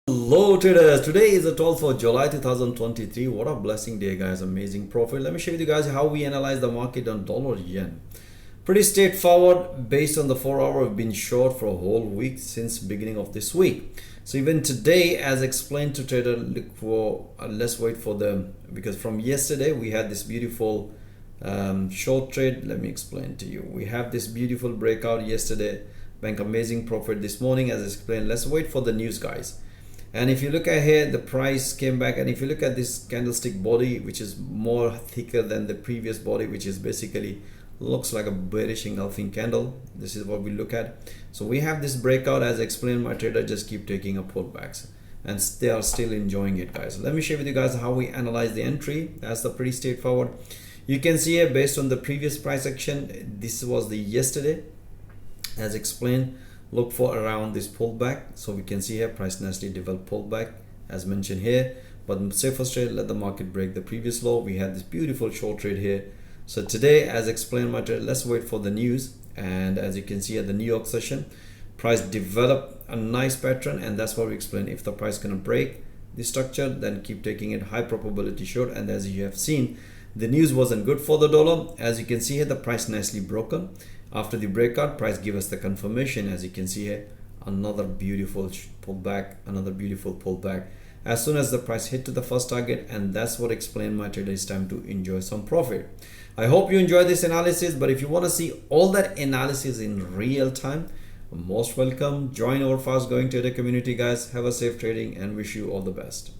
Hello traders, today is the 12th of July 2023. What a blessing day, guys. Amazing profit. Let me share with you guys how we analyze the market on dollar yen. Pretty straightforward. Based on the 4 hour, we've been short for a whole week since beginning of this week. So even today, as explained to trader, look for let's wait for the, because from yesterday we had this beautiful short trade. Let me explain to you. We have this beautiful breakout yesterday, bank amazing profit this morning. As explained, let's wait for the news, guys. And if you look at here, the price came back, and if you look at this candlestick body, which is more thicker than the previous body, which is basically looks like a bearish engulfing candle, this is what we look at. So we have this breakout. As explained, my trader just keep taking up pullbacks, and they are still enjoying it, guys. Let me share with you guys how we analyze the entry. That's the pretty straightforward. You can see here, based on the previous price action, this was the yesterday. As explained, look for around this pullback. So we can see here, price nicely developed pullback as mentioned here. But safest trade, let the market break the previous low. We had this beautiful short trade here. So today, as explained, my trade, let's wait for the news. And as you can see at the New York session, price developed a nice pattern, and that's what we explained. If the price gonna break the structure, then keep taking it high probability short. And as you have seen, the news wasn't good for the dollar. As you can see here, the price nicely broken. After the breakout, price give us the confirmation. As you can see here, another beautiful pullback, another beautiful pullback. As soon as the price hit to the first target, and that's what explained my trader, it's time to enjoy some profit. I hope you enjoy this analysis, but if you want to see all that analysis in real time, most welcome. Join our fast growing trader community, guys. Have a safe trading and wish you all the best.